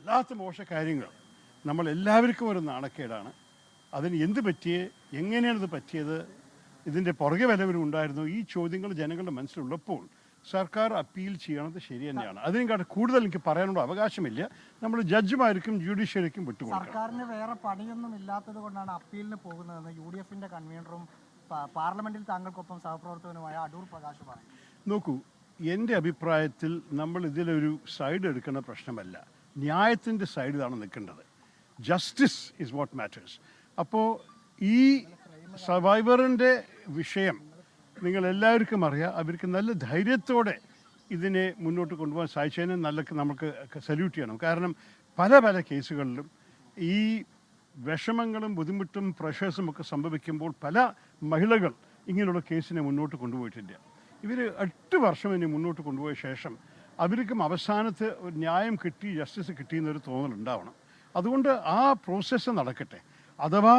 വല്ലാത്ത മോശ കാര്യങ്ങൾ. നമ്മളെല്ലാവർക്കും ഒരു നാണക്കേടാണ്. അതിന് എന്ത് പറ്റിയേ, എങ്ങനെയാണിത് പറ്റിയത്, ഇതിൻ്റെ പുറകെ വല്ലവരുണ്ടായിരുന്നു, ഈ ചോദ്യങ്ങൾ ജനങ്ങളുടെ മനസ്സിലുള്ളപ്പോൾ സർക്കാർ അപ്പീൽ ചെയ്യണത് ശരി തന്നെയാണ്. അതിനെക്കാട്ട് കൂടുതൽ എനിക്ക് പറയാനുള്ള അവകാശമില്ല. നമ്മൾ ജഡ്ജിമാർക്കും ജുഡീഷ്യറിക്കും വിട്ടുകൊടുക്കണം. സർക്കാരിന് വേറെ പണിയൊന്നും ഇല്ലാത്തത് കൊണ്ടാണ് അപ്പീലിന് പോകുന്നതെന്ന് UDF കൺവീനറും പാർലമെന്റിൽ താങ്കൾക്കൊപ്പം സഹപ്രവർത്തകനുമായ അടൂർ പ്രകാശ് പറഞ്ഞു. നോക്കൂ, എൻ്റെ അഭിപ്രായത്തിൽ നമ്മൾ ഇതിലൊരു സൈഡ് എടുക്കുന്ന പ്രശ്നമല്ല, ന്യായത്തിൻ്റെ സൈഡിലാണ് നിൽക്കേണ്ടത്. Justice is what matters. അപ്പോൾ ഈ സർവൈവറിൻ്റെ വിഷയം നിങ്ങളെല്ലാവർക്കും അറിയാം. അവർക്ക് നല്ല ധൈര്യത്തോടെ ഇതിനെ മുന്നോട്ട് കൊണ്ടുപോകാൻ സാധിച്ചതിന് നമുക്ക് സല്യൂട്ട് ചെയ്യണം. കാരണം പല കേസുകളിലും ഈ വിഷമങ്ങളും ബുദ്ധിമുട്ടും പ്രഷേഴ്സും ഒക്കെ സംഭവിക്കുമ്പോൾ പല മഹിളകൾ ഇങ്ങനെയുള്ള കേസിനെ മുന്നോട്ട് കൊണ്ടുപോയിട്ടില്ല. ഇവർ 8 വർഷം ഇനി മുന്നോട്ട് കൊണ്ടുപോയ ശേഷം അവർക്കും അവസാനത്ത് ഒരു ന്യായം കിട്ടി, ജസ്റ്റിസ് കിട്ടിയെന്നൊരു തോന്നലുണ്ടാവണം. അതുകൊണ്ട് ആ പ്രോസസ്സ് നടക്കട്ടെ. അഥവാ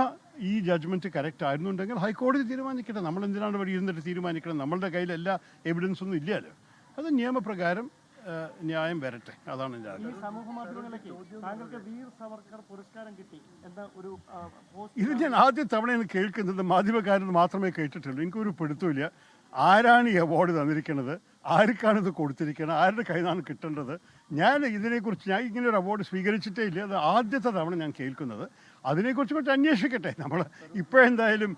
ഈ ജഡ്ജ്മെൻറ്റ് കറക്റ്റ് ആയിരുന്നുണ്ടെങ്കിൽ ഹൈക്കോടതി തീരുമാനിക്കട്ടെ. നമ്മളെന്തിനാണ് ഇവിടെ ഇരുന്നിട്ട് തീരുമാനിക്കണം? നമ്മളുടെ കയ്യിൽ എല്ലാ എവിഡൻസ് ഒന്നും ഇല്ലല്ലോ. അത് നിയമപ്രകാരം ന്യായം വരട്ടെ. അതാണ് എൻ്റെ ഇത് ഞാൻ ആദ്യ തവണയാണ് കേൾക്കുന്നത്. മാധ്യമക്കാരൻ മാത്രമേ കേട്ടിട്ടുള്ളൂ. എനിക്കൊരു പിടുത്തമില്ല ആരാണ് ഈ അവാർഡ് തന്നിരിക്കുന്നത്, ആർക്കാണിത് കൊടുത്തിരിക്കുന്നത്, ആരുടെ കയ്യിലാണ് കിട്ടേണ്ടത്. ഞാൻ ഇങ്ങനെ ഒരു അവാർഡ് സ്വീകരിച്ചിട്ടേ ഇല്ല. അത് ആദ്യത്തെ തവണ ഞാൻ കേൾക്കുന്നത്. അതിനെക്കുറിച്ച് കുറച്ച് അന്വേഷിക്കട്ടെ. നമ്മൾ ഇപ്പോഴെന്തായാലും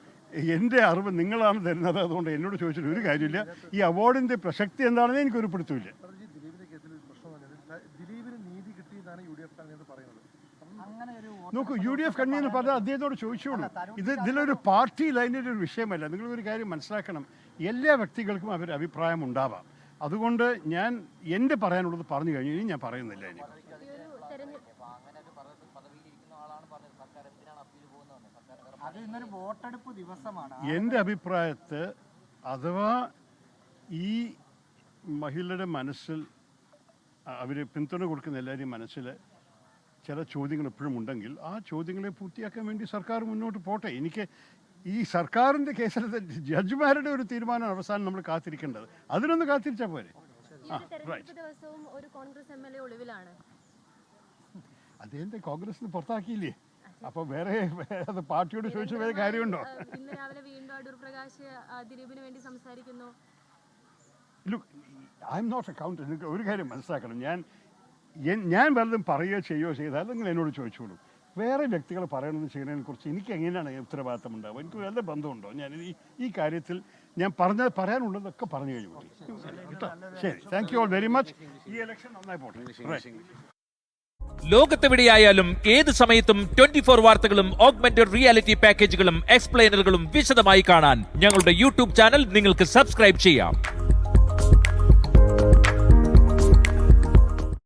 എൻ്റെ അറിവ് നിങ്ങളാണ് തരുന്നത്. അതുകൊണ്ട് എന്നോട് ചോദിച്ചിട്ട് ഒരു കാര്യമില്ല. ഈ അവാർഡിൻ്റെ പ്രസക്തി എന്താണെന്ന് എനിക്കൊരു പിടുത്തമില്ല. നോക്കൂ, UDF കൺവീനർ പറഞ്ഞാൽ അദ്ദേഹത്തോട് ചോദിച്ചോളൂ. ഇതിലൊരു പാർട്ടി ലൈനിൻ്റെ ഒരു വിഷയമല്ല. നിങ്ങളൊരു കാര്യം മനസ്സിലാക്കണം, എല്ലാ വ്യക്തികൾക്കും അവരുടെ അഭിപ്രായം ഉണ്ടാവാം. അതുകൊണ്ട് ഞാൻ എൻ്റെ പറയാനുള്ളത് പറഞ്ഞു കഴിഞ്ഞു. ഇനി ഞാൻ പറയുന്നില്ല. ഇനി എൻ്റെ അഭിപ്രായത്തിൽ അഥവാ ഈ മഹിളയുടെ മനസ്സിൽ അവർ പിന്തുണ കൊടുക്കുന്ന എല്ലാവരെയും മനസ്സിൽ ചില ചോദ്യങ്ങൾ എപ്പോഴും ഉണ്ടെങ്കിൽ ആ ചോദ്യങ്ങളെ പൂർത്തിയാക്കാൻ വേണ്ടി സർക്കാർ മുന്നോട്ട് പോട്ടെ. എനിക്ക് ഈ സർക്കാരിൻ്റെ കേസിൽ ജഡ്ജിമാരുടെ ഒരു തീരുമാനം അവസാനം നമ്മൾ കാത്തിരിക്കേണ്ടത്. അതിനൊന്ന് കാത്തിരിച്ചാൽ പോരെ. അദ്ദേഹത്തെ കോൺഗ്രസിന് പുറത്താക്കിയില്ലേ? അപ്പോൾ വേറെ അത് പാർട്ടിയോട് ചോദിച്ച വേറെ കാര്യമുണ്ടോ? I'm not accountant. ഒരു കാര്യം മനസ്സിലാക്കണം, ഞാൻ വല്ലതും പറയുകയോ ചെയ്യുകയോ ചെയ്താൽ നിങ്ങൾ എന്നോട് ചോദിച്ചോളൂ. വേറെ വ്യക്തികൾ പറയണമെന്ന് ചെയ്യുന്നതിനെ കുറിച്ച് എനിക്ക് എങ്ങനെയാണ് ഉത്തരവാദിത്തം ഉണ്ടാവുക? എനിക്ക് വല്ല ബന്ധമുണ്ടോ? ഞാൻ ഈ കാര്യത്തിൽ ഞാൻ പറയാനുള്ളതൊക്കെ പറഞ്ഞു കഴിഞ്ഞു കേട്ടോ. ശരി, thank you all very much. ഈ ഇലക്ഷൻ നന്നായി പോട്ടെ. ലോകത്തെവിടെയായാലും ഏത് സമയത്തും 24 വാർത്തകളും ഓഗ്മെന്റഡ് റിയാലിറ്റി പാക്കേജുകളും എക്സ്പ്ലെയിനറുകളും വിശദമായി കാണാൻ ഞങ്ങളുടെ YouTube ചാനൽ നിങ്ങൾക്ക് സബ്സ്ക്രൈബ് ചെയ്യാം.